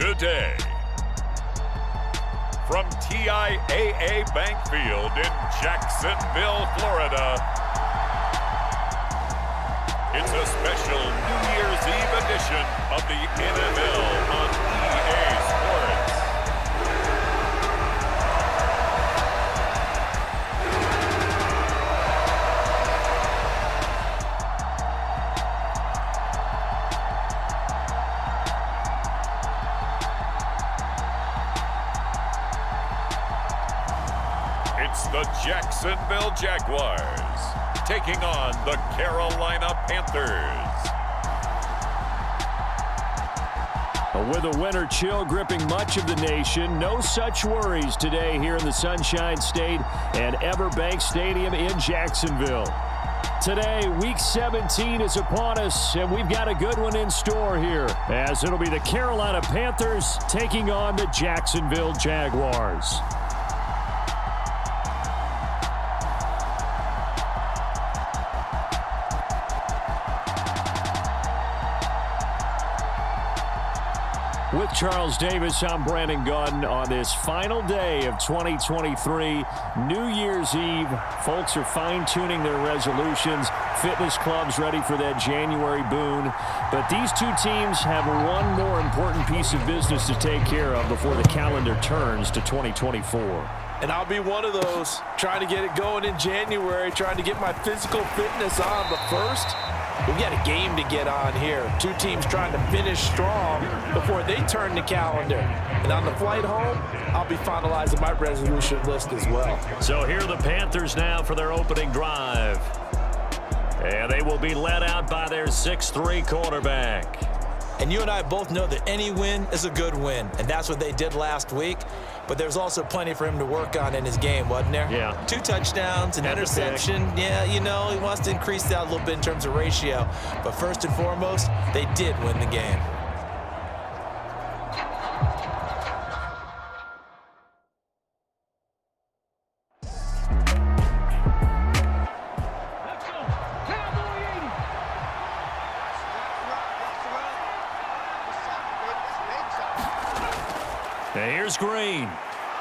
today. From TIAA Bank Field in Jacksonville, Florida, it's a special New Year's Eve edition of the NFL on EA Sports. It's the Jacksonville Jaguars taking on the Carolina Panthers. With a winter chill gripping much of the nation, no such worries today here in the Sunshine State and Everbank Stadium in Jacksonville. Today, Week 17 is upon us, and we've got a good one in store here, as it'll be the Carolina Panthers taking on the Jacksonville Jaguars. With Charles Davis, I'm Brandon Gunn on this final day of 2023, New Year's Eve. Folks are fine-tuning their resolutions. Fitness clubs ready for that January boon. But these two teams have one more important piece of business to take care of before the calendar turns to 2024. And I'll be one of those, trying to get it going in January, trying to get my physical fitness on. But first, we've got a game to get on here. Two teams trying to finish strong before they turn the calendar. And on the flight home, I'll be finalizing my resolution list as well. So here are the Panthers now for their opening drive. And they will be led out by their 6'3" quarterback. And you and I both know that any win is a good win. And that's what they did last week. But there's also plenty for him to work on in his game, wasn't there? Yeah. 2 touchdowns, an interception. Yeah, you know, he wants to increase that a little bit in terms of ratio. But first and foremost, they did win the game. Here's Green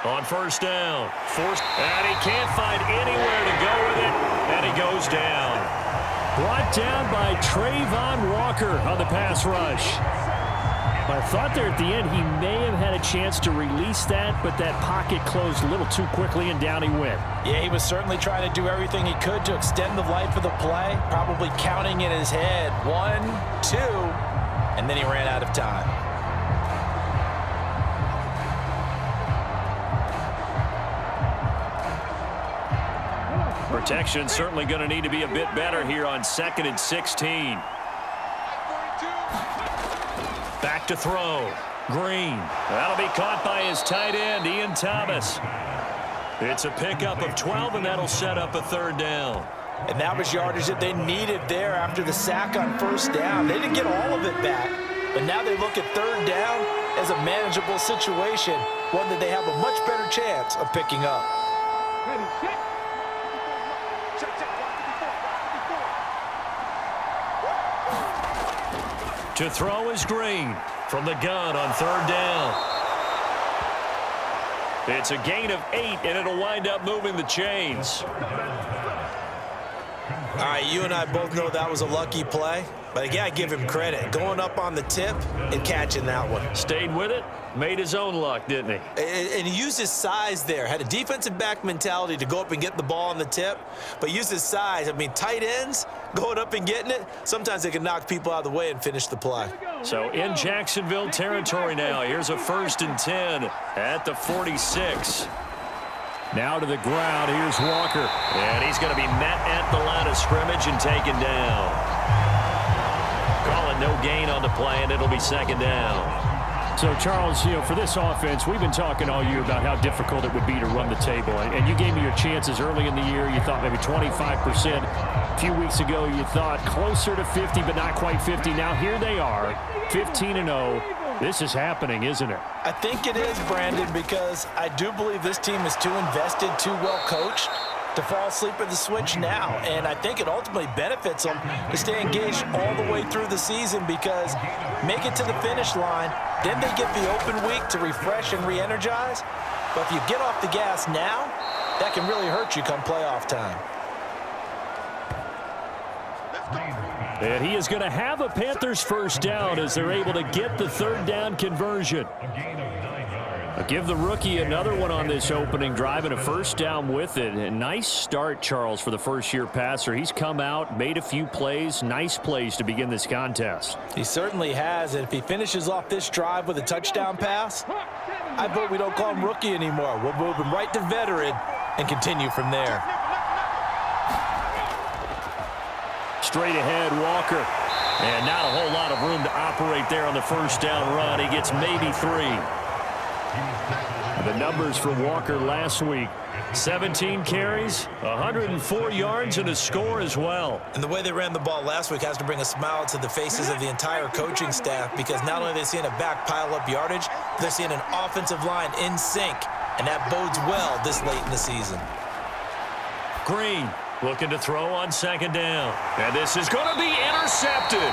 on first down. And he can't find anywhere to go with it, and he goes down. Brought down by Trayvon Walker on the pass rush. I thought there at the end he may have had a chance to release that, but that pocket closed a little too quickly, and down he went. Yeah, he was certainly trying to do everything he could to extend the life of the play, probably counting in his head 1, 2, and then he ran out of time. Protection certainly going to need to be a bit better here on 2nd and 16. Back to throw. Green. That'll be caught by his tight end, Ian Thomas. It's a pickup of 12, and that'll set up a 3rd down. And that was yardage that they needed there after the sack on 1st down. They didn't get all of it back, but now they look at 3rd down as a manageable situation, one that they have a much better chance of picking up. To throw is Green from the gun on 3rd down. It's a gain of 8, and it'll wind up moving the chains. All right, you and I both know that was a lucky play, but again, I give him credit. Going up on the tip and catching that one. Stayed with it, made his own luck, didn't he? And he used his size there. Had a defensive back mentality to go up and get the ball on the tip, but used his size. I mean, tight ends going up and getting it, sometimes they can knock people out of the way and finish the play. So in Jacksonville territory now, here's a 1st and 10 at the 46. Now to the ground, here's Walker. And he's going to be met at the line of scrimmage and taken down. Call it no gain on the play, and it'll be 2nd down. So, Charles, you know, for this offense, we've been talking all year about how difficult it would be to run the table. And you gave me your chances early in the year. You thought maybe 25%. A few weeks ago, you thought closer to 50, but not quite 50. Now, here they are, 15-0. This is happening, isn't it? I think it is, Brandon, because I do believe this team is too invested, too well coached. to fall asleep at the switch now. And I think it ultimately benefits them to stay engaged all the way through the season, because make it to the finish line, then they get the open week to refresh and re-energize. But if you get off the gas now, that can really hurt you come playoff time. And he is going to have a Panthers first down as they're able to get the third down conversion. I'll give the rookie another one on this opening drive and a first down with it. A nice start, Charles, for the first-year passer. He's come out, made a few plays, nice plays to begin this contest. He certainly has, and if he finishes off this drive with a touchdown pass, I vote we don't call him rookie anymore. We'll move him right to veteran and continue from there. Straight ahead, Walker. And not a whole lot of room to operate there on the first down run. He gets maybe 3. The numbers for Walker last week: 17 carries, 104 yards, and a score as well. And the way they ran the ball last week has to bring a smile to the faces of the entire coaching staff, because not only are they seeing a back pile up yardage, they're seeing an offensive line in sync, and that bodes well this late in the season. Green looking to throw on second down. And this is going to be intercepted.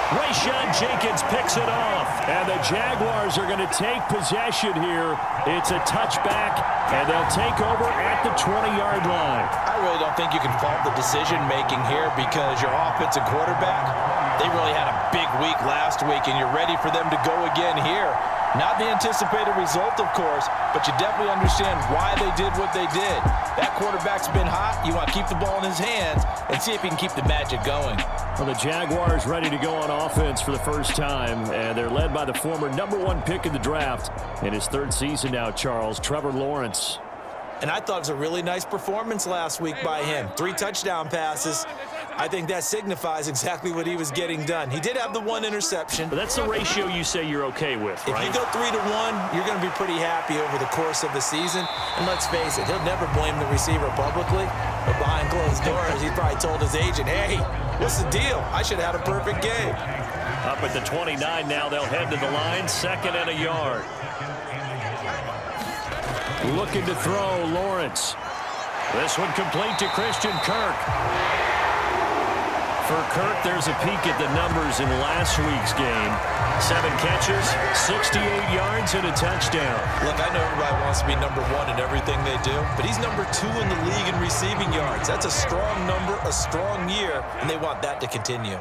Rayshon Jenkins picks it off, and the Jaguars are going to take possession here. It's a touchback, and they'll take over at the 20-yard line. I really don't think you can fault the decision-making here, because your offensive quarterback, they really had a big week last week, and you're ready for them to go again here. Not the anticipated result, of course, but you definitely understand why they did what they did. That quarterback's been hot. You want to keep the ball in his hands and see if he can keep the magic going. Well, the Jaguars ready to go on offense for the first time, and they're led by the former #1 pick in the draft in his 3rd season now, Charles, Trevor Lawrence. And I thought it was a really nice performance last week by him. 3 touchdown passes. I think that signifies exactly what he was getting done. He did have the 1 interception. But that's the ratio you say you're okay with, right? If you go 3-to-1, you're going to be pretty happy over the course of the season. And let's face it, he'll never blame the receiver publicly. But behind closed doors, he probably told his agent, hey, what's the deal? I should have had a perfect game. Up at the 29 now, they'll head to the line, 2nd and a yard. Looking to throw, Lawrence. This one complete to Christian Kirk. For Kirk, there's a peek at the numbers in last week's game. 7 catches, 68 yards, and a touchdown. Look, I know everybody wants to be #1 in everything they do, but he's #2 in the league in receiving yards. That's a strong number, a strong year, and they want that to continue.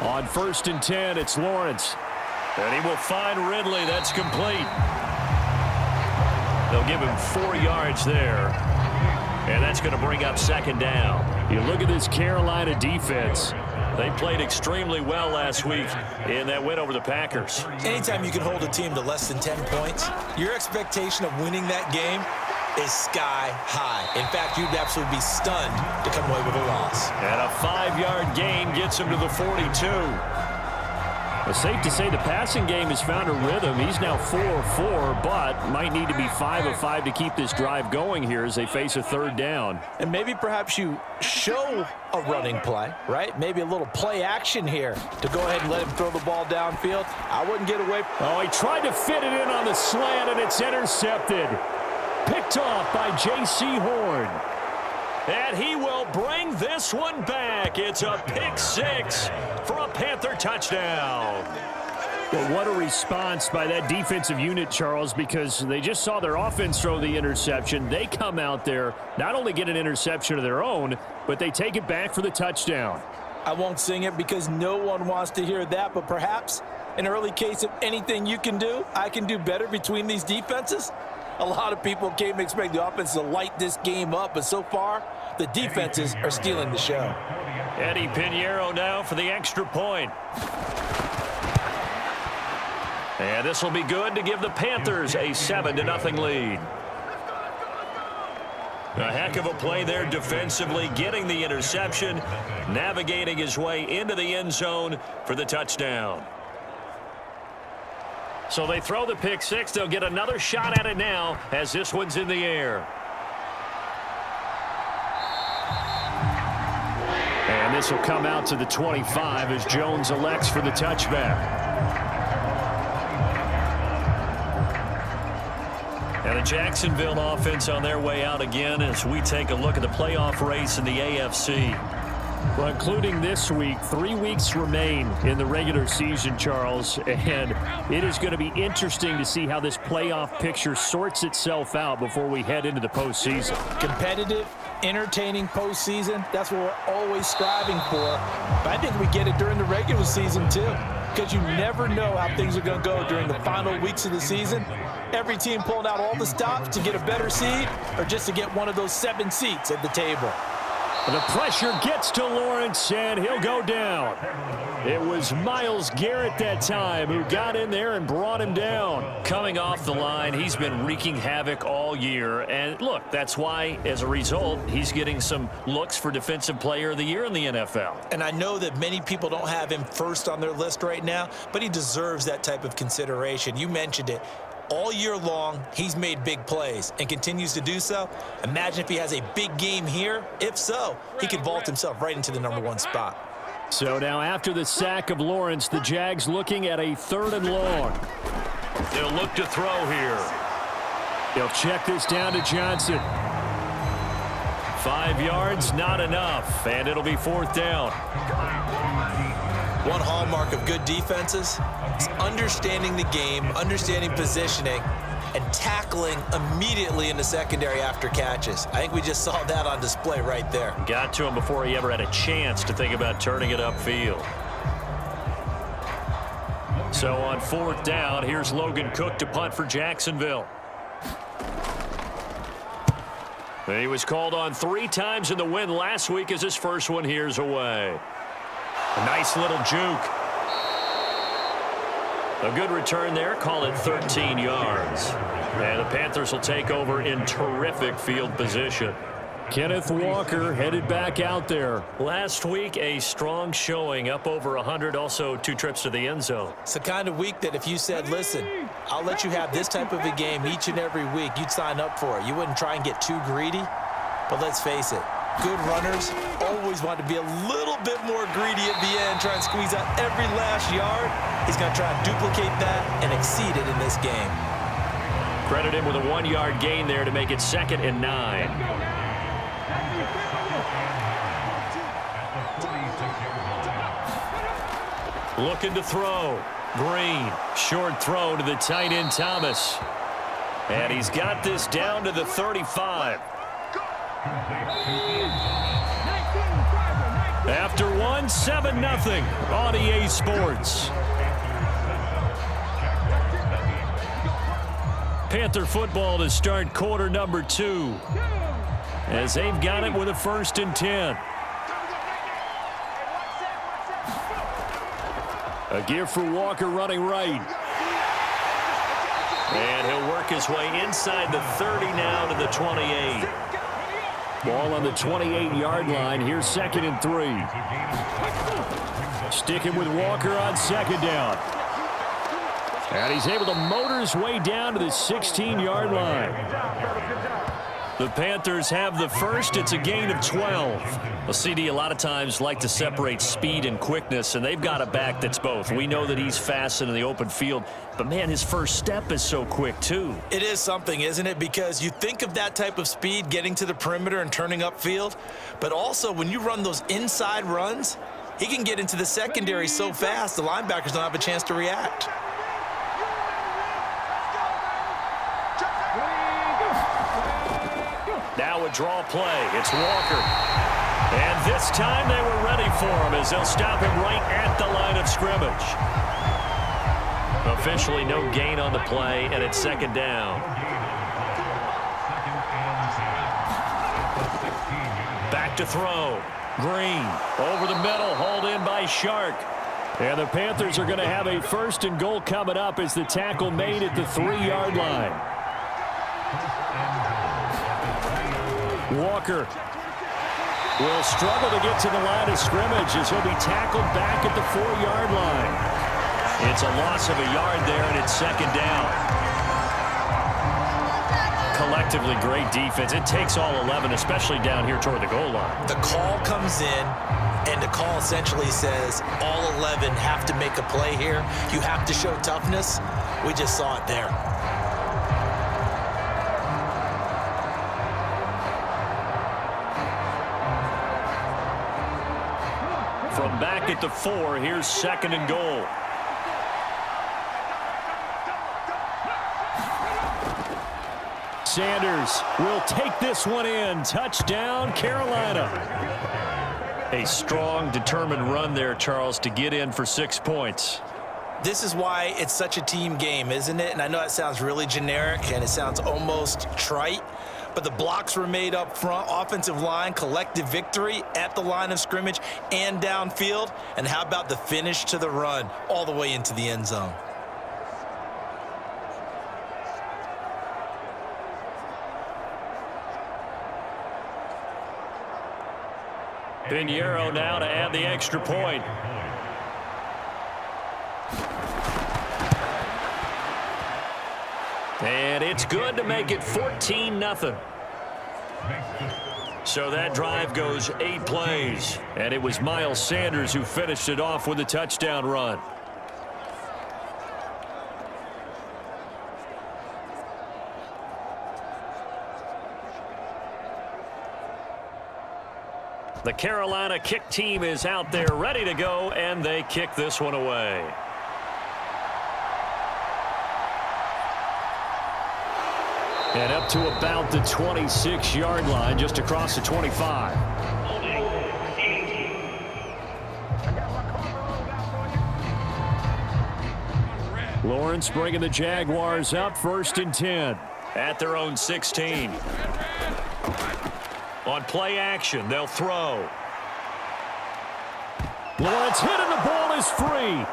On 1st and 10, it's Lawrence. And he will find Ridley. That's complete. They'll give him 4 yards there. And that's going to bring up 2nd down. You look at this Carolina defense. They played extremely well last week in that win over the Packers. Anytime you can hold a team to less than 10 points, your expectation of winning that game is sky high. In fact, you'd absolutely be stunned to come away with a loss. And a 5-yard gain gets him to the 42. It's safe to say the passing game has found a rhythm. He's now 4 of 4, but might need to be 5 of 5 to keep this drive going here as they face a 3rd down. And maybe perhaps you show a running play, right? Maybe a little play action here to go ahead and let him throw the ball downfield. I wouldn't get away. Oh, he tried to fit it in on the slant, and it's intercepted. Picked off by J.C. Horn. And he will bring this one back. It's a pick 6 for a Panther touchdown. Well, what a response by that defensive unit, Charles, because they just saw their offense throw the interception. They come out there, not only get an interception of their own, but they take it back for the touchdown. I won't sing it because no one wants to hear that, but perhaps an early case of anything you can do, I can do better between these defenses. A lot of people came to expect the offense to light this game up, but so far, the defenses are stealing the show. Eddie Pinheiro now for the extra point. And this will be good to give the Panthers a 7-0 lead. A heck of a play there defensively, getting the interception, navigating his way into the end zone for the touchdown. So they throw the pick 6. They'll get another shot at it now as this one's in the air. And this will come out to the 25 as Jones elects for the touchback. And the Jacksonville offense on their way out again as we take a look at the playoff race in the AFC. Well, including this week, 3 weeks remain in the regular season, Charles, and it is going to be interesting to see how this playoff picture sorts itself out before we head into the postseason. Competitive, entertaining postseason, that's what we're always striving for. But I think we get it during the regular season, too, because you never know how things are going to go during the final weeks of the season. Every team pulling out all the stops to get a better seed or just to get one of those 7 seats at the table. The pressure gets to Lawrence, and he'll go down. It was Myles Garrett that time who got in there and brought him down. Coming off the line, he's been wreaking havoc all year. And look, that's why, as a result, he's getting some looks for Defensive Player of the Year in the NFL. And I know that many people don't have him first on their list right now, but he deserves that type of consideration. You mentioned it. All year long, he's made big plays and continues to do so. Imagine if he has a big game here. If so, he could vault himself right into the #1 spot. So now after the sack of Lawrence, the Jags looking at a 3rd and long. They'll look to throw here. They'll check this down to Johnson. 5 yards, not enough, and it'll be 4th down. One hallmark of good defenses is understanding the game, understanding positioning, and tackling immediately in the secondary after catches. I think we just saw that on display right there. Got to him before he ever had a chance to think about turning it upfield. So on 4th down, here's Logan Cook to punt for Jacksonville. He was called on 3 times in the win last week as his first one here's away. A nice little juke. A good return there. Call it 13 yards. And the Panthers will take over in terrific field position. Kenneth Walker headed back out there. Last week, a strong showing, up over 100, also 2 trips to the end zone. It's the kind of week that if you said, listen, I'll let you have this type of a game each and every week, you'd sign up for it. You wouldn't try and get too greedy. But let's face it, good runners always want to be a little bit more greedy at the end, try and squeeze out every last yard. He's going to try and duplicate that and exceed it in this game. Credit him with a 1-yard gain there to make it 2nd and 9. Looking to throw. Green. Short throw to the tight end Thomas. And he's got this down to the 35. After 1, 7-0 on EA Sports. Panther football to start quarter number 2. As they've got it with a 1st and 10. A give for Walker running right. And he'll work his way inside the 30 now to the 28. Ball on the 28-yard line. Here's 2nd and 3. Sticking with Walker on 2nd down. And he's able to motor his way down to the 16-yard line. The Panthers have the 1st. It's a gain of 12. Well, CD, a lot of times like to separate speed and quickness, and they've got a back that's both. We know that he's fast in the open field, but, man, his first step is so quick, too. It is something, isn't it? Because you think of that type of speed getting to the perimeter and turning upfield, but also when you run those inside runs, he can get into the secondary so fast the linebackers don't have a chance to react. Now a draw play. It's Walker. And this time they were ready for him as they'll stop him right at the line of scrimmage. Officially no gain on the play, and it's 2nd down. Back to throw. Green over the middle, hauled in by Shark. And the Panthers are going to have a 1st and goal coming up as the tackle made at the 3-yard line. Walker will struggle to get to the line of scrimmage as he'll be tackled back at the 4-yard line. It's a loss of a yard there, and it's 2nd down. Collectively, great defense. It takes all 11, especially down here toward the goal line. The call comes in, and the call essentially says all 11 have to make a play here. You have to show toughness. We just saw it there. From back at the 4, here's 2nd and goal. Sanders will take this one in. Touchdown, Carolina. A strong, determined run there, Charles, to get in for 6 points. This is why it's such a team game, isn't it? And I know it sounds really generic and it sounds almost trite, but the blocks were made up front, offensive line, collective victory at the line of scrimmage and downfield. And how about the finish to the run all the way into the end zone? Pinheiro now to add the extra point. And it's good to make it 14-0. So that drive goes 8 plays. And it was Miles Sanders who finished it off with a touchdown run. The Carolina kick team is out there ready to go, and they kick this one away. And up to about the 26-yard line, just across the 25. Lawrence bringing the Jaguars up, 1st and 10. At their own 16. On play action, they'll throw. Lawrence hit and the ball is free.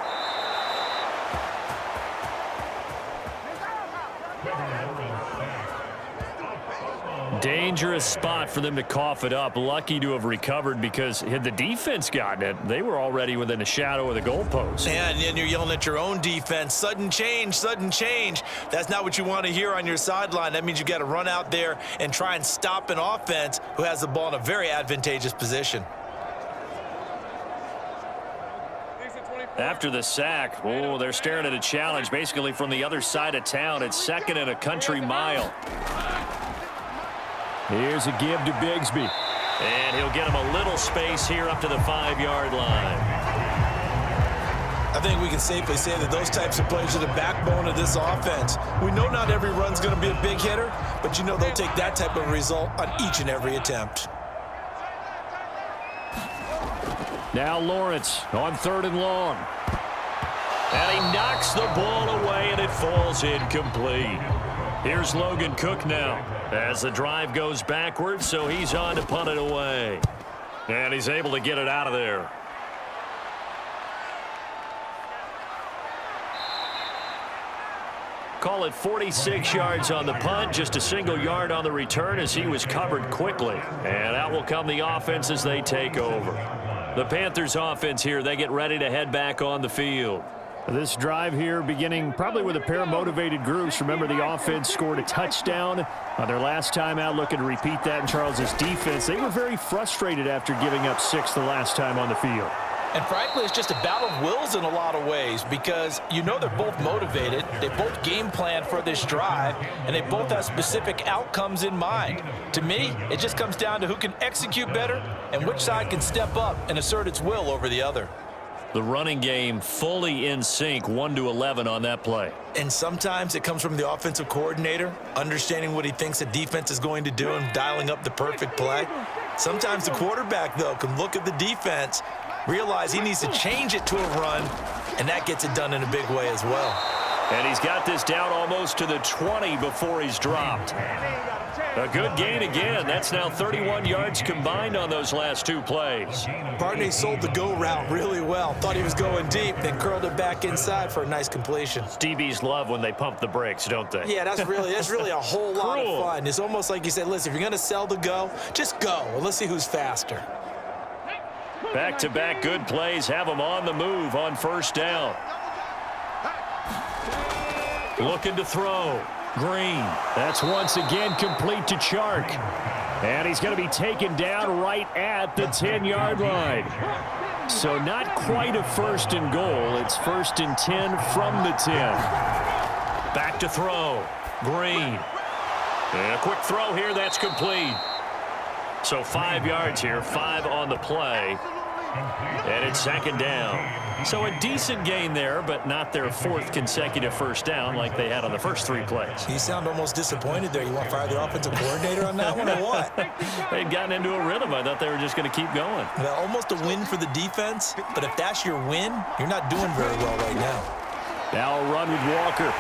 Dangerous spot for them to cough it up. Lucky to have recovered, because had the defense gotten it, they were already within a shadow of the goalpost. And then you're yelling at your own defense. Sudden change, sudden change. That's not what you want to hear on your sideline. That means you got to run out there and try and stop an offense who has the ball in a very advantageous position. After the sack, they're staring at a challenge basically from the other side of town. It's 2nd and a country mile. Here's a give to Bigsby. And he'll get him a little space here up to the 5-yard line. I think we can safely say that those types of plays are the backbone of this offense. We know not every run's going to be a big hitter, but you know they'll take that type of result on each and every attempt. Now Lawrence on 3rd and long. And he knocks the ball away, and it falls incomplete. Here's Logan Cook now as the drive goes backwards, so he's on to punt it away. And he's able to get it out of there. Call it 46 yards on the punt, just a single yard on the return as he was covered quickly. And out will come the offense as they take over. The Panthers offense here, they get ready to head back on the field. This drive here beginning probably with a pair of motivated groups. Remember, the offense scored a touchdown on their last time out, looking to repeat that in Charles's defense. They were very frustrated after giving up 6 the last time on the field. And frankly, it's just a battle of wills in a lot of ways, because you know they're both motivated, they both game plan for this drive, and they both have specific outcomes in mind. To me, it just comes down to who can execute better and which side can step up and assert its will over the other. The running game fully in sync, 1-11 on that play. And sometimes it comes from the offensive coordinator, understanding what he thinks the defense is going to do and dialing up the perfect play. Sometimes the quarterback, though, can look at the defense, realize he needs to change it to a run, and that gets it done in a big way as well. And he's got this down almost to the 20 before he's dropped. A good gain again. That's now 31 yards combined on those last 2 plays. Barney sold the go route really well. Thought he was going deep, then curled it back inside for a nice completion. DBs love when they pump the brakes, don't they? Yeah, that's really a whole lot of fun. It's almost like you said, listen, if you're going to sell the go, just go, and let's see who's faster. Back-to-back good plays have them on the move on 1st down. Looking to throw. Green. That's once again complete to Chark. And he's going to be taken down right at the 10-yard line. So not quite a 1st and goal. It's 1st and 10 from the 10. Back to throw. Green. And a quick throw here. That's complete. So 5 yards here. 5 on the play. And it's second down. So a decent gain there, but not their fourth consecutive first down like they had on the first 3 plays. You sound almost disappointed there. You want to fire the offensive coordinator on that one or what? They'd gotten into a rhythm. I thought they were just going to keep going. Well, almost a win for the defense, but if that's your win, you're not doing very well right now. Now a run with Walker.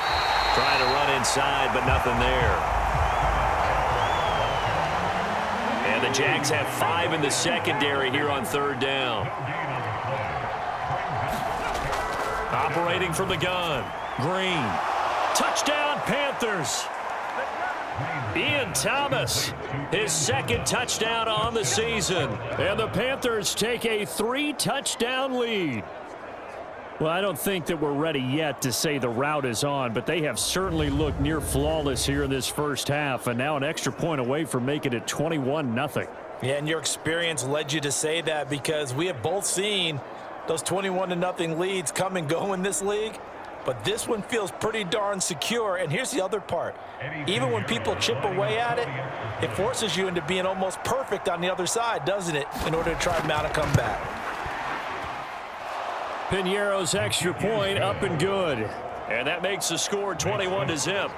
Trying to run inside, but nothing there. And the Jags have 5 in the secondary here on third down. Operating from the gun. Green. Touchdown, Panthers. Ian Thomas, his second touchdown on the season. And the Panthers take a 3-touchdown lead. Well, I don't think that we're ready yet to say the route is on, but they have certainly looked near flawless here in this first half, and now an extra point away from making it 21-0. Yeah, and your experience led you to say that because we have both seen those 21-0 leads come and go in this league. But this one feels pretty darn secure. And here's the other part. Even when people chip away at it, it forces you into being almost perfect on the other side, doesn't it, in order to try to mount a comeback. Piñeiro's extra point up and good. And that makes the score 21-0.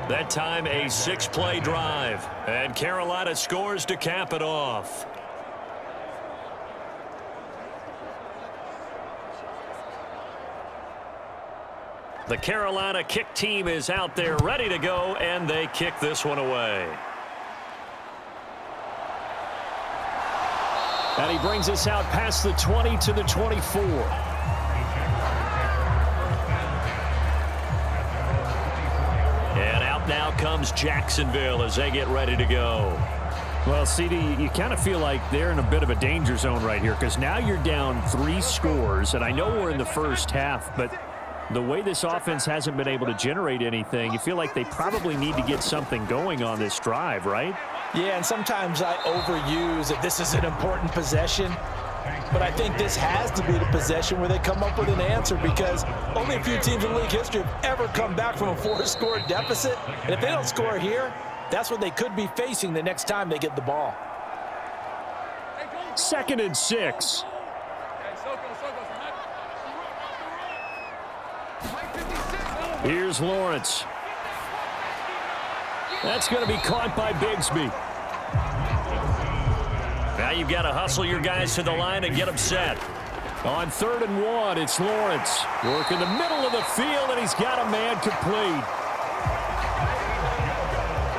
That time a 6-play drive. And Carolina scores to cap it off. The Carolina kick team is out there ready to go, and they kick this one away. And he brings us out past the 20 to the 24. And out now comes Jacksonville as they get ready to go. Well, CD, you kind of feel like they're in a bit of a danger zone right here because now you're down 3 scores, and I know we're in the first half, but the way this offense hasn't been able to generate anything, you feel like they probably need to get something going on this drive, right? Yeah, and sometimes I overuse that this is an important possession. But I think this has to be the possession where they come up with an answer because only a few teams in league history have ever come back from a 4-score deficit. And if they don't score here, that's what they could be facing the next time they get the ball. 2nd and 6. Here's Lawrence. That's going to be caught by Bigsby. Now you've got to hustle your guys to the line and get them set. On 3rd and 1, it's Lawrence. Work in the middle of the field, and he's got a man complete.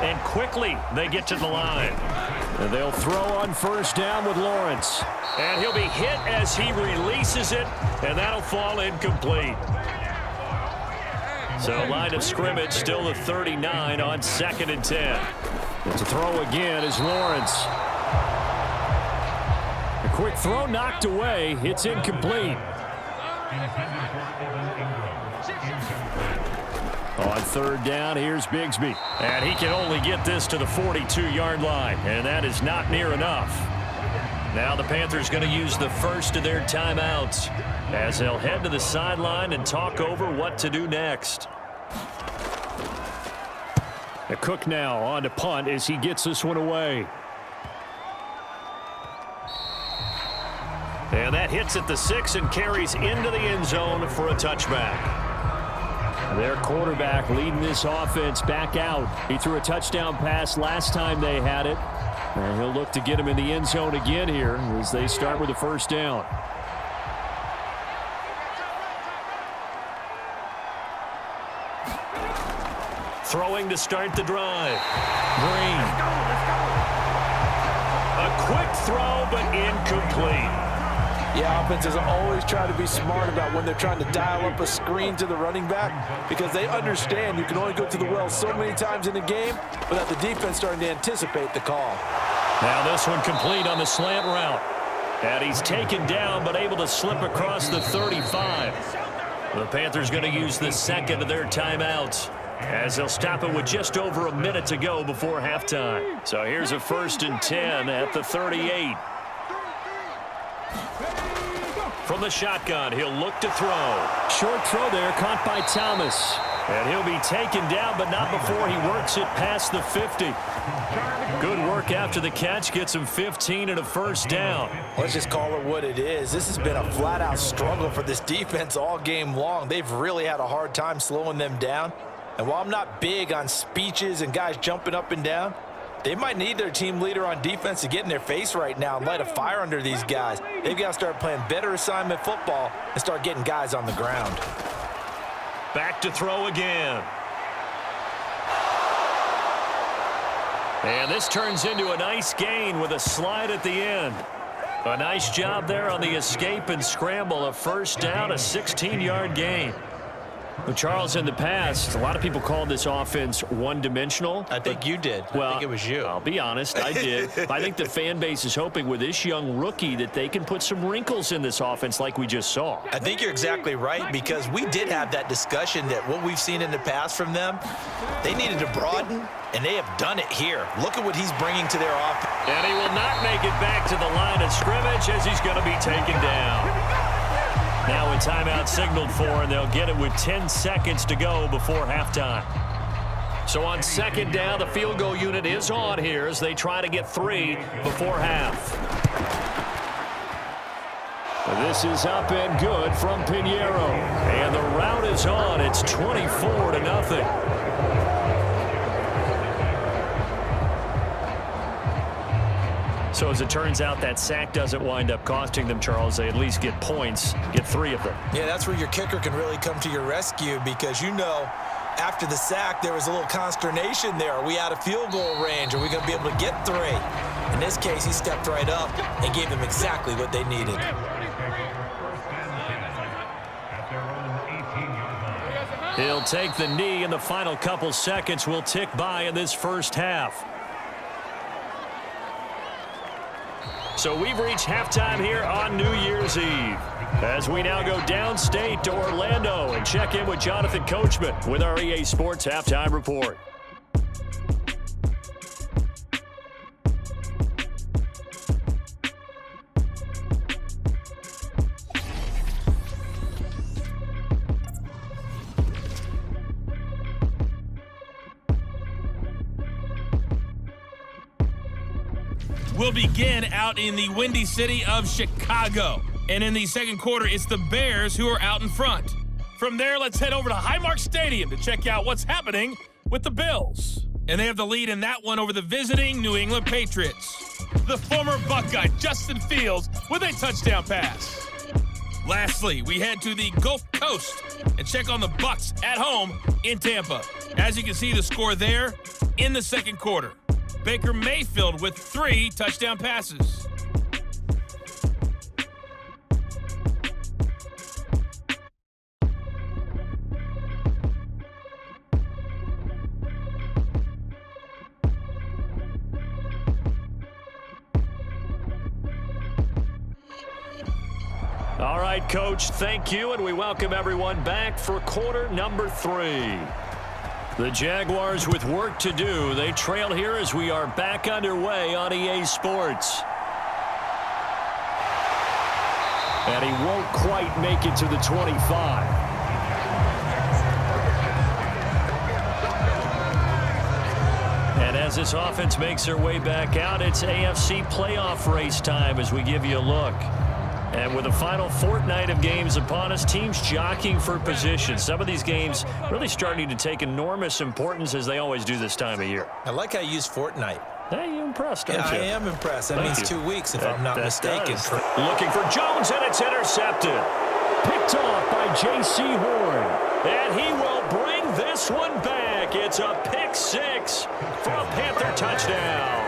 And quickly they get to the line. And they'll throw on 1st down with Lawrence. And he'll be hit as he releases it, and that'll fall incomplete. So line of scrimmage still the 39 on 2nd and 10. And to throw again is Lawrence. A quick throw knocked away. It's incomplete. On 3rd down, here's Bigsby. And he can only get this to the 42-yard line, and that is not near enough. Now the Panthers going to use the first of their timeouts as they'll head to the sideline and talk over what to do next. The Cook now on to punt as he gets this one away. And that hits at the 6 and carries into the end zone for a touchback. Their quarterback leading this offense back out. He threw a touchdown pass last time they had it. And he'll look to get him in the end zone again here as they start with the 1st down. Throwing to start the drive. Green. A quick throw, but incomplete. Yeah, offenses always try to be smart about when they're trying to dial up a screen to the running back because they understand you can only go to the well so many times in a game without the defense starting to anticipate the call. Now this one complete on the slant route. And he's taken down but able to slip across the 35. The Panthers going to use the 2nd of their timeouts as they'll stop it with just over a minute to go before halftime. So here's a 1st and 10 at the 38. From the shotgun, he'll look to throw. Short throw there, caught by Thomas. And he'll be taken down, but not before he works it past the 50. Good work after the catch. Gets him 15 and a first down. Let's just call it what it is. This has been a flat-out struggle for this defense all game long. They've really had a hard time slowing them down. And while I'm not big on speeches and guys jumping up and down, they might need their team leader on defense to get in their face right now and light a fire under these guys. They've got to start playing better assignment football and start getting guys on the ground. Back to throw again. And this turns into a nice gain with a slide at the end. A nice job there on the escape and scramble. A first down, a 16-yard gain. Well, Charles, in the past, a lot of people called this offense one-dimensional. I think you did. Well, I think it was you. I'll be honest, I did. I think the fan base is hoping with this young rookie that they can put some wrinkles in this offense like we just saw. I think you're exactly right, because we did have that discussion that what we've seen in the past from them, they needed to broaden, and they have done it here. Look at what he's bringing to their offense. And he will not make it back to the line of scrimmage as he's going to be taken down. Now a timeout signaled for, and they'll get it with 10 seconds to go before halftime. So on second down, the field goal unit is on here as they try to get 3 before half. This is up and good from Pinheiro. And the route is on. It's 24-0. So as it turns out, that sack doesn't wind up costing them, Charles. They at least get points, get 3 of them. Yeah, that's where your kicker can really come to your rescue, because you know after the sack there was a little consternation there. Are we out of field goal range? Are we going to be able to get 3? In this case, he stepped right up and gave them exactly what they needed. He'll take the knee, and the final couple seconds will tick by in this first half. So we've reached halftime here on New Year's Eve, as we now go downstate to Orlando and check in with Jonathan Coachman with our EA Sports Halftime Report. We'll begin out in the windy city of Chicago. And in the second quarter, it's the Bears who are out in front. From there, let's head over to Highmark Stadium to check out what's happening with the Bills. And they have the lead in that one over the visiting New England Patriots. The former Buckeye, Justin Fields, with a touchdown pass. Lastly, we head to the Gulf Coast and check on the Bucs at home in Tampa. As you can see, the score there in the second quarter. Baker Mayfield with 3 touchdown passes. All right, Coach, thank you, and we welcome everyone back for quarter number 3. The Jaguars with work to do. They trail here as we are back underway on EA Sports. And he won't quite make it to the 25. And as this offense makes their way back out, it's AFC playoff race time as we give you a look. And with the final fortnight of games upon us, teams jockeying for position. Some of these games really starting to take enormous importance, as they always do this time of year. I like how you use fortnight. Hey, you're impressed, aren't you? I am impressed. That means 2 weeks, if I'm not mistaken. Looking for Jones, and it's intercepted. Picked off by J.C. Horn. And he will bring this one back. It's a pick 6 for a Panther touchdown.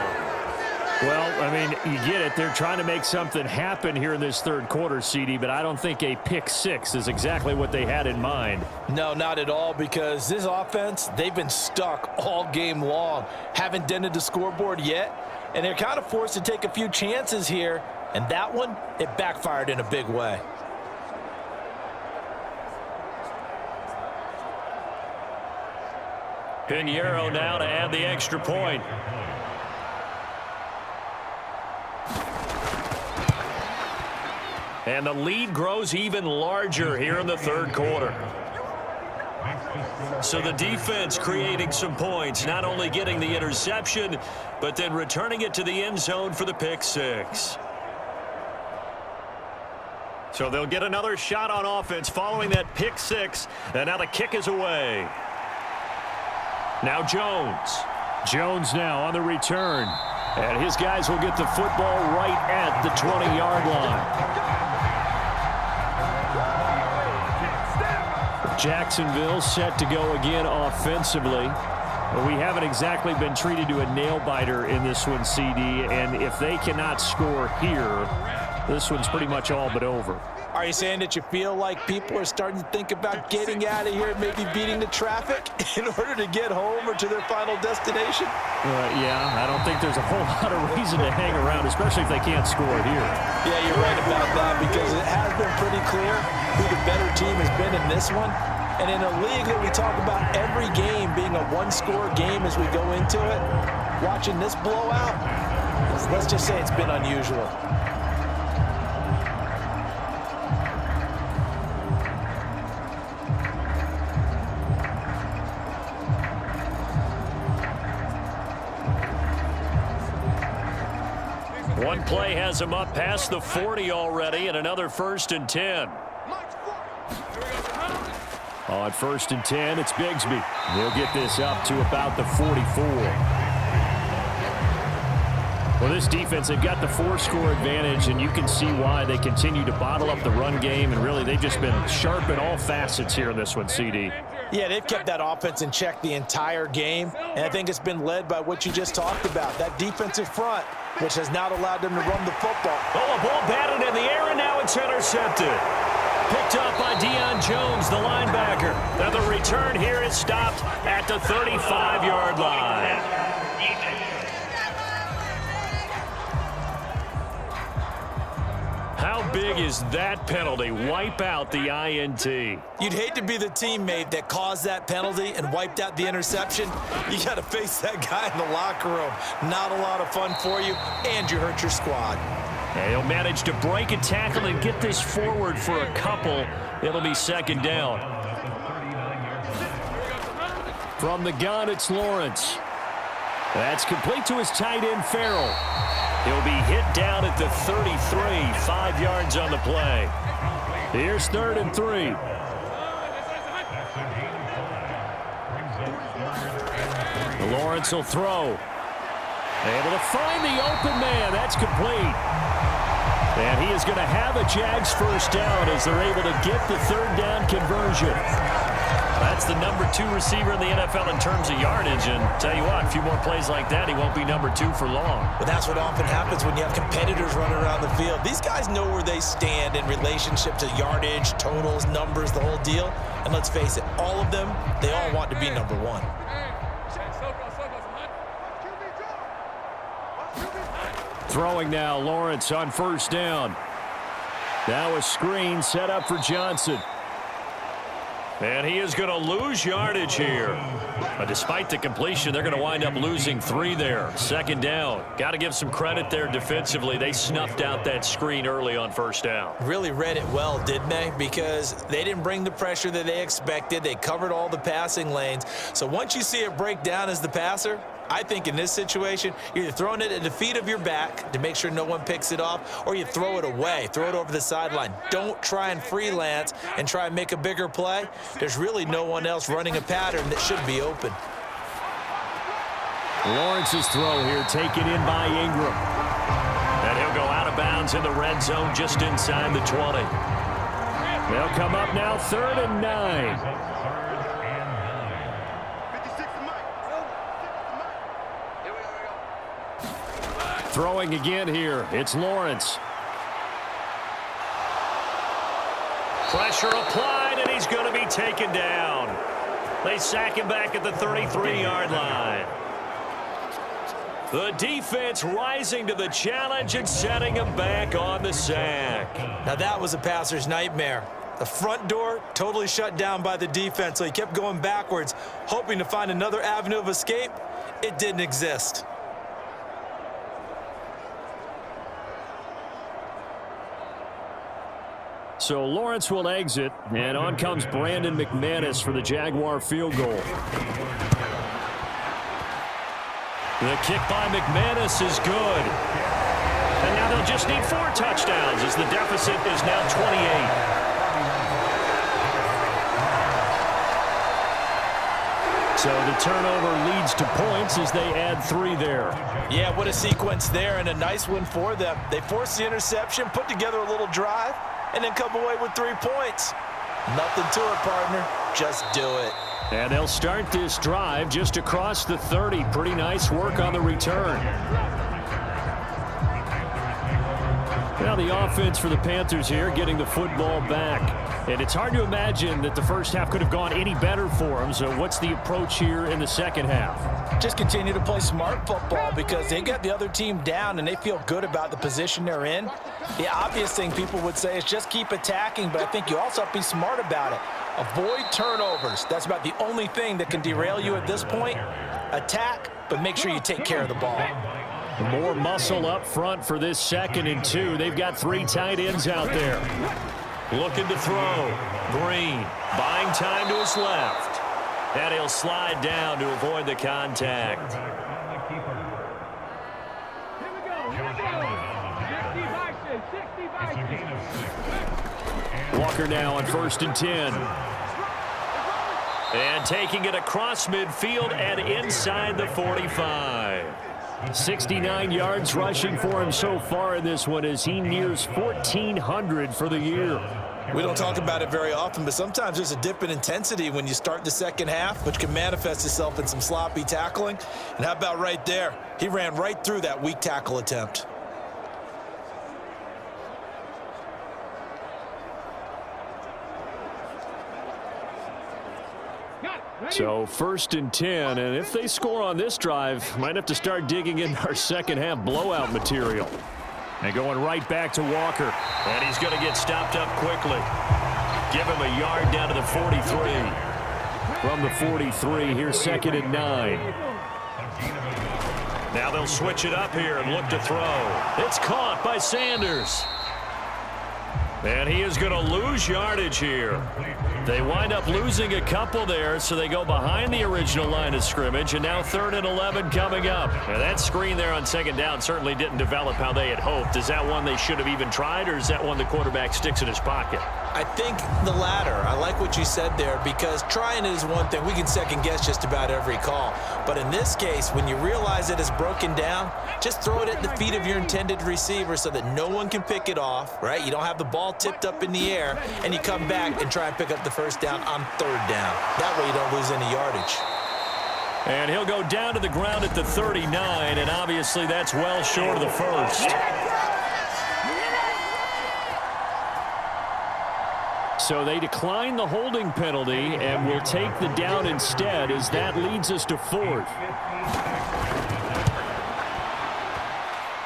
Well, I mean, you get it. They're trying to make something happen here in this third quarter, CD, but I don't think a pick 6 is exactly what they had in mind. No, not at all, because this offense, they've been stuck all game long. Haven't dented the scoreboard yet, and they're kind of forced to take a few chances here, and that one, it backfired in a big way. Pinheiro now to add the extra point. And the lead grows even larger here in the third quarter. So the defense creating some points, not only getting the interception, but then returning it to the end zone for the pick six. So they'll get another shot on offense following that pick six, and now the kick is away. Now Jones. Jones now on the return, and his guys will get the football right at the 20-yard line. Jacksonville set to go again offensively. But we haven't exactly been treated to a nail-biter in this one, CD, and if they cannot score here, this one's pretty much all but over. Are you saying that you feel like people are starting to think about getting out of here, maybe beating the traffic in order to get home or to their final destination? Yeah, I don't think there's a whole lot of reason to hang around, especially if they can't score here. Yeah, you're right about that, because it has been pretty clear who the better team has been in this one. And in a league that we talk about every game being a one-score game as we go into it, watching this blowout, let's just say it's been unusual. One play has him up past the 40 already, and another 1st and 10. On 1st and 10, it's Bigsby. He'll get this up to about the 44. Well, this defense, they've got the 4-score advantage, and you can see why they continue to bottle up the run game, and really they've just been sharp in all facets here in this one, CD. Yeah, they've kept that offense in check the entire game, and I think it's been led by what you just talked about, that defensive front, which has not allowed them to run the football. Oh, a ball batted in the air, and now it's intercepted. Picked up by Deion Jones, the linebacker. Now the return here is stopped at the 35-yard line. How big is that penalty? Wipe out the INT. You'd hate to be the teammate that caused that penalty and wiped out the interception. You got to face that guy in the locker room. Not a lot of fun for you, and you hurt your squad. And he'll manage to break a tackle and get this forward for a couple. It'll be 2nd down. From the gun, it's Lawrence. That's complete to his tight end, Farrell. He'll be hit down at the 33, 5 yards on the play. Here's 3rd and 3. Lawrence will throw. Able to find the open man. That's complete. And he is going to have a Jags 1st down as they're able to get the 3rd down conversion. That's the number 2 receiver in the NFL in terms of yardage. And tell you what, a few more plays like that, he won't be number 2 for long. But that's what often happens when you have competitors running around the field. These guys know where they stand in relationship to yardage, totals, numbers, the whole deal. And let's face it, all of them, they all want to be number 1. Throwing now, Lawrence on 1st down. Now a screen set up for Johnson. And he is going to lose yardage here. But despite the completion, they're going to wind up losing 3 there. 2nd down. Got to give some credit there defensively. They snuffed out that screen early on 1st down. Really read it well, didn't they? Because they didn't bring the pressure that they expected. They covered all the passing lanes. So once you see it break down as the passer, I think in this situation, you're either throwing it at the feet of your back to make sure no one picks it off, or you throw it away, throw it over the sideline. Don't try and freelance and try and make a bigger play. There's really no one else running a pattern that should be open. Lawrence's throw here taken in by Ingram. And he'll go out of bounds in the red zone just inside the 20. They'll come up now 3rd and 9. Throwing again here, it's Lawrence. Pressure applied, and he's going to be taken down. They sack him back at the 33-yard line. The defense rising to the challenge and setting him back on the sack. Now that was a passer's nightmare. The front door totally shut down by the defense, so he kept going backwards, hoping to find another avenue of escape. It didn't exist. So Lawrence will exit, and on comes Brandon McManus for the Jaguar field goal. The kick by McManus is good. And now they'll just need 4 touchdowns as the deficit is now 28. So the turnover leads to points as they add 3 there. Yeah, what a sequence there, and a nice win for them. They forced the interception, put together a little drive, and then come away with 3 points. Nothing to it, partner. Just do it. And they'll start this drive just across the 30. Pretty nice work on the return. Now the offense for the Panthers here getting the football back. And it's hard to imagine that the first half could have gone any better for them. So what's the approach here in the second half? Just continue to play smart football because they got the other team down and they feel good about the position they're in. The obvious thing people would say is just keep attacking, but I think you also have to be smart about it. Avoid turnovers. That's about the only thing that can derail you at this point. Attack, but make sure you take care of the ball. More muscle up front for this 2nd and 2. They've got 3 tight ends out there. Looking to throw. Green buying time to his left. And he'll slide down to avoid the contact. Walker now on 1st and 10. And taking it across midfield and inside the 45. 69 yards rushing for him so far in this one as he nears 1,400 for the year. We don't talk about it very often, but sometimes there's a dip in intensity when you start the second half, which can manifest itself in some sloppy tackling. And how about right there? He ran right through that weak tackle attempt. So 1st and 10, and if they score on this drive, might have to start digging in our second half blowout material. And going right back to Walker. And he's going to get stopped up quickly. Give him a yard down to the 43. From the 43, here's 2nd and 9. Now they'll switch it up here and look to throw. It's caught by Sanders. And he is going to lose yardage here. They wind up losing a couple there, so they go behind the original line of scrimmage, and now 3rd and 11 coming up. And that screen there on 2nd down certainly didn't develop how they had hoped. Is that one they should have even tried, or is that one the quarterback sticks in his pocket? I think the latter. I like what you said there because trying it is one thing. We can second guess just about every call. But in this case, when you realize it is broken down, just throw it at the feet of your intended receiver so that no one can pick it off, right? You don't have the ball tipped up in the air, and you come back and try and pick up the 1st down on 3rd down. That way you don't lose any yardage. And he'll go down to the ground at the 39, and obviously that's well short of the 1st. So they decline the holding penalty and will take the down instead as that leads us to 4th.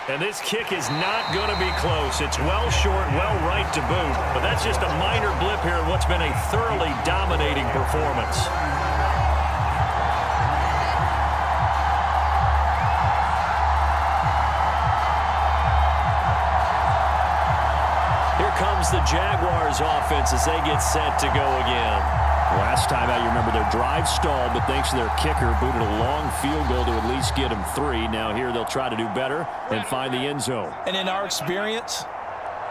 And this kick is not going to be close. It's well short, well right to boot. But that's just a minor blip here in what's been a thoroughly dominating performance. Here comes the Jaguars offense as they get set to go again. Last time out, you remember their drive stalled, but thanks to their kicker, booted a long field goal to at least get them 3. Now here they'll try to do better and find the end zone. And in our experience,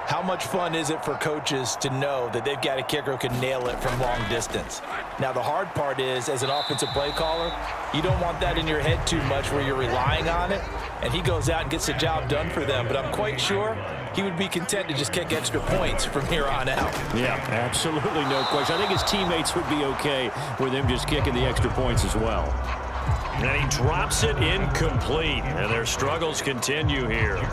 how much fun is it for coaches to know that they've got a kicker who can nail it from long distance? Now, the hard part is, as an offensive play caller, you don't want that in your head too much where you're relying on it, and he goes out and gets the job done for them. But I'm quite sure he would be content to just kick extra points from here on out. Yeah, absolutely no question. I think his teammates would be okay with him just kicking the extra points as well. And he drops it incomplete, and their struggles continue here.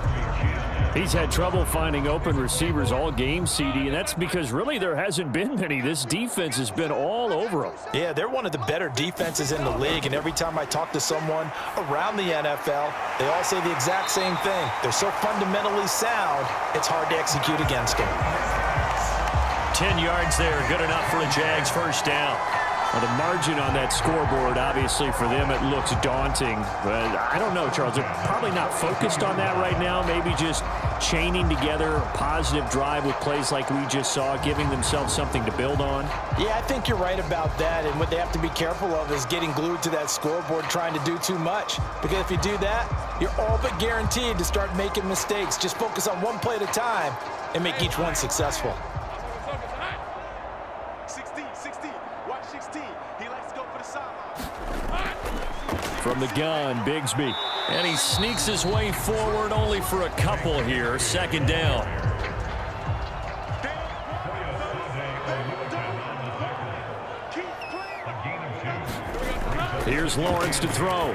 He's had trouble finding open receivers all game, CD, and that's because really there hasn't been many. This defense has been all over them. Yeah, they're one of the better defenses in the league, and every time I talk to someone around the NFL, they all say the exact same thing. They're so fundamentally sound, it's hard to execute against them. 10 yards there, good enough for a Jags 1st down. Well, the margin on that scoreboard, obviously, for them, it looks daunting. But I don't know, Charles. They're probably not focused on that right now. Maybe just chaining together a positive drive with plays like we just saw, giving themselves something to build on. Yeah, I think you're right about that. And what they have to be careful of is getting glued to that scoreboard trying to do too much. Because if you do that, you're all but guaranteed to start making mistakes. Just focus on one play at a time and make each one successful. From the gun, Bigsby. And he sneaks his way forward only for a couple here. Second down. Here's Lawrence to throw.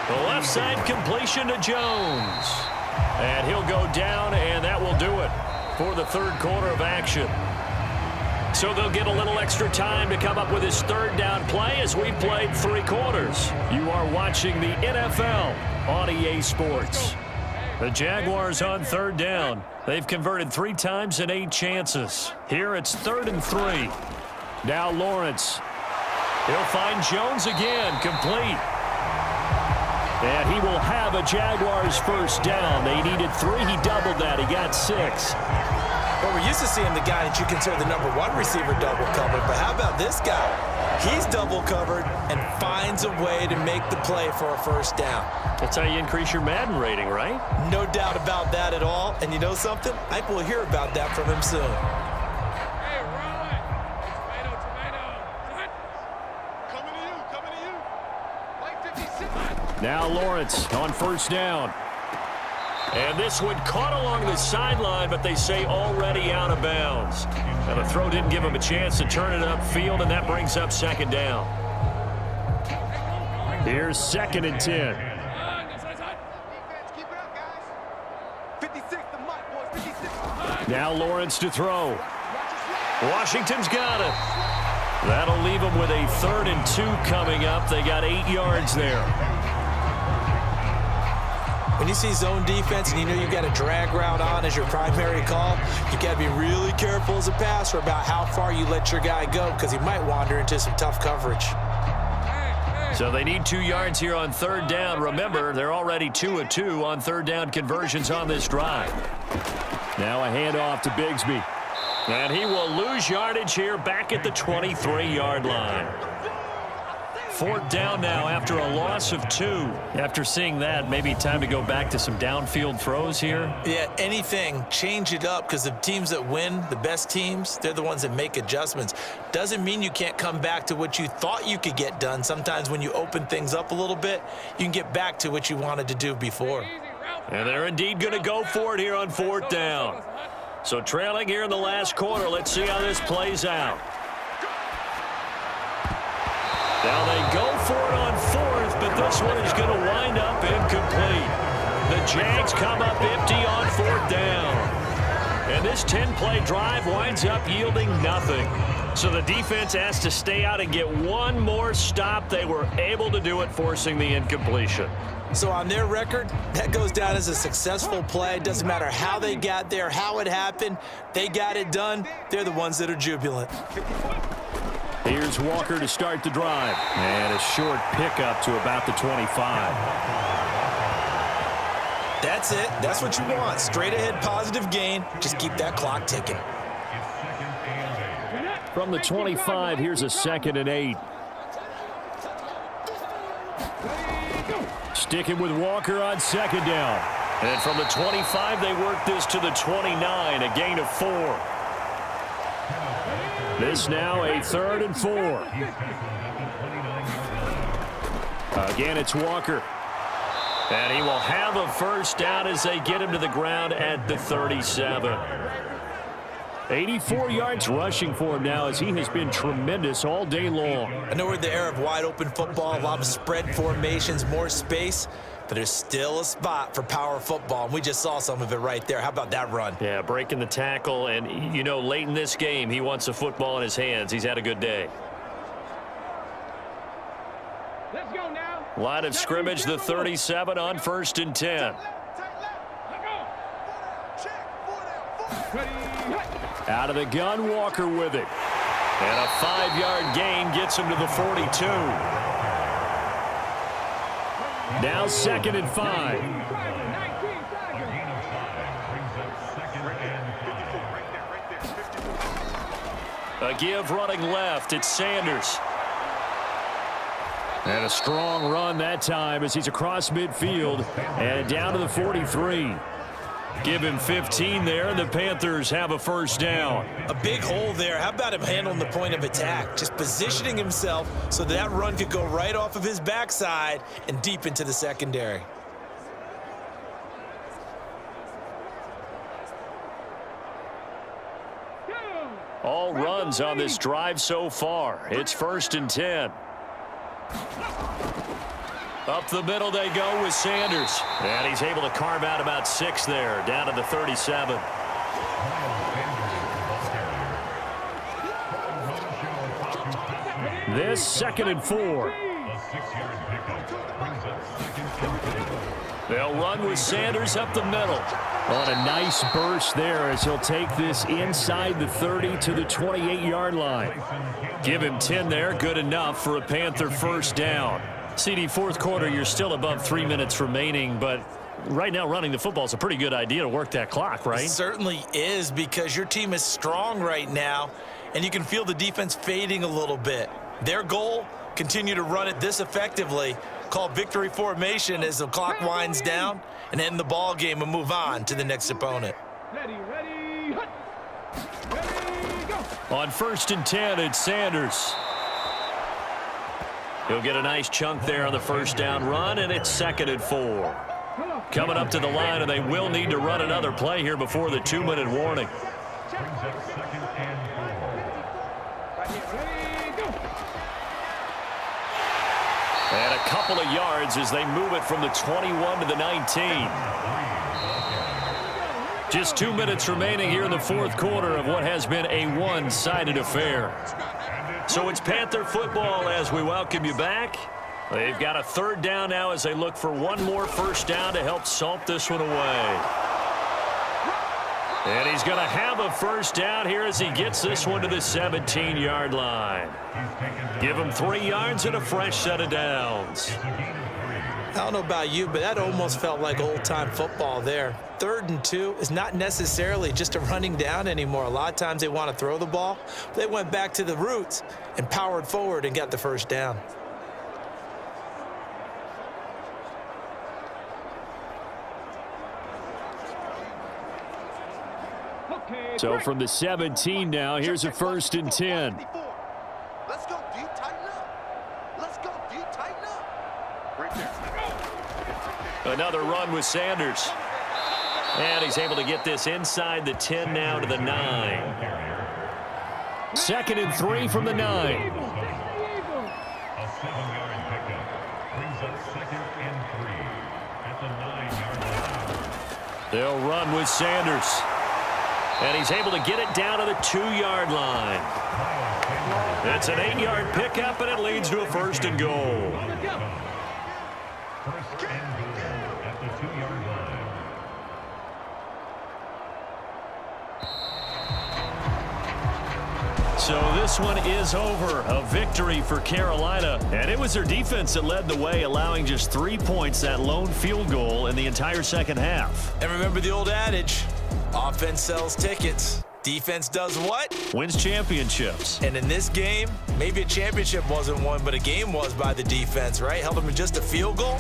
The left side completion to Jones. And he'll go down, and that will do it for the third quarter of action. So they'll get a little extra time to come up with his third down play as we played 3 quarters. You are watching the NFL on EA Sports. The Jaguars on third down. They've converted 3 times in 8 chances. Here it's 3rd and 3. Now Lawrence. He'll find Jones again, complete. And he will have a Jaguars first down. They needed 3. He doubled that. He got 6. Well, we're used to seeing the guy that you consider the number 1 receiver double covered, but how about this guy? He's double covered and finds a way to make the play for a first down. That's how you increase your Madden rating, right? No doubt about that at all. And you know something? I think we'll hear about that from him soon. Hey, Ron! Tomato! Coming to you! Like 56. Now Lawrence on first down. And this one caught along the sideline, but they say already out of bounds. Now the throw didn't give him a chance to turn it upfield, and that brings up second down. Here's 2nd and 10. Now Lawrence to throw. Washington's got it. That'll leave them with a 3rd and 2 coming up. They got 8 yards there. When you see zone defense and you know you've got a drag route on as your primary call, you've got to be really careful as a passer about how far you let your guy go because he might wander into some tough coverage. So they need 2 yards here on third down. Remember, they're already 2 of 2 on third down conversions on this drive. Now a handoff to Bigsby. And he will lose yardage here back at the 23-yard line. 4th down now after a loss of 2. After seeing that, maybe time to go back to some downfield throws here. Yeah, anything. Change it up because the teams that win, the best teams, they're the ones that make adjustments. Doesn't mean you can't come back to what you thought you could get done. Sometimes when you open things up a little bit, you can get back to what you wanted to do before. And they're indeed going to go for it here on 4th down. So trailing here in the last quarter, let's see how this plays out. Now they go for it on 4th, but this one is going to wind up incomplete. The Jags come up empty on 4th down. And this 10-play drive winds up yielding nothing. So the defense has to stay out and get one more stop. They were able to do it, forcing the incompletion. So on their record, that goes down as a successful play. It doesn't matter how they got there, how it happened. They got it done. They're the ones that are jubilant. Here's Walker to start the drive. And a short pickup to about the 25. That's it. That's what you want. Straight ahead positive gain. Just keep that clock ticking. From the 25, here's a 2nd and 8. Sticking with Walker on 2nd down. And from the 25, they work this to the 29, a gain of 4. This now a 3rd and 4. Again, it's Walker. And he will have a first down as they get him to the ground at the 37. 84 yards rushing for him now as he has been tremendous all day long. I know we're in the era of wide open football, a lot of spread formations, more space, but there's still a spot for power football, and we just saw some of it right there. How about that run? Yeah, breaking the tackle, and, you know, late in this game, he wants the football in his hands. He's had a good day. Let's go now. Line of scrimmage, the 37 on 1st and 10. Out of the gun, Walker with it. And a 5-yard gain gets him to the 42. Now 2nd and 5. A give running left. It's Sanders. And a strong run that time as he's across midfield and down to the 43. Give him 15 there, and the Panthers have a first down. A big hole there. How about him handling the point of attack? Just positioning himself so that run could go right off of his backside and deep into the secondary. All runs on this drive so far. It's 1st and 10. Up the middle they go with Sanders. And he's able to carve out about 6 there, down to the 37. This 2nd and 4. They'll run with Sanders up the middle. On a nice burst there as he'll take this inside the 30 to the 28-yard line. Give him 10 there, good enough for a Panther first down. CD, fourth quarter, you're still above 3 minutes remaining, but right now running the football is a pretty good idea to work that clock, right? It certainly is, because your team is strong right now, and you can feel the defense fading a little bit. Their goal, continue to run it this effectively, call victory formation as the clock winds down, and end the ball game and move on to the next opponent. Ready, hut. Ready, go. On 1st and 10, it's Sanders. He'll get a nice chunk there on the first down run, and it's 2nd and 4. Coming up to the line, and they will need to run another play here before the 2-minute warning. And a couple of yards as they move it from the 21 to the 19. Just 2 minutes remaining here in the fourth quarter of what has been a one-sided affair. So it's Panther football as we welcome you back. They've got a 3rd down now as they look for one more first down to help salt this one away. And he's going to have a first down here as he gets this one to the 17-yard line. Give him 3 yards and a fresh set of downs. I don't know about you, but that almost felt like old-time football there. 3rd and 2 is not necessarily just a running down anymore. A lot of times they want to throw the ball. They went back to the roots and powered forward and got the first down. So from the 17 now, here's a 1st and 10. Let's go, D. Tighten up. Let's go, D. Tighten up. Right there. Another run with Sanders. And he's able to get this inside the 10 now to the 9. 2nd and 3 from the 9. A 7-yard pickup brings up 2nd and 3 at the 9-yard line. They'll run with Sanders. And he's able to get it down to the 2-yard line. It's an 8-yard pickup, and it leads to a 1st and goal. 1st and goal at the 2-yard line. So this one is over. A victory for Carolina. And it was their defense that led the way, allowing just 3 points, that lone field goal in the entire second half. And remember the old adage, offense sells tickets. Defense does what? Wins championships. And in this game, maybe a championship wasn't won, but a game was by the defense, right? Held them in just a field goal.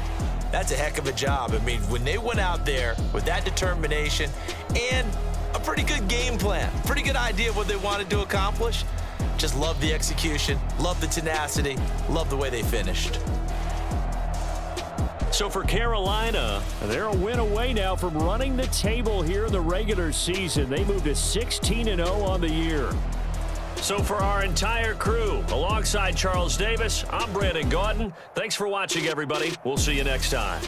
That's a heck of a job. I mean, when they went out there with that determination and a pretty good game plan, pretty good idea of what they wanted to accomplish, just love the execution, love the tenacity, love the way they finished. So for Carolina, they're a win away now from running the table here in the regular season. They moved to 16-0 on the year. So for our entire crew, alongside Charles Davis, I'm Brandon Gautin. Thanks for watching, everybody. We'll see you next time.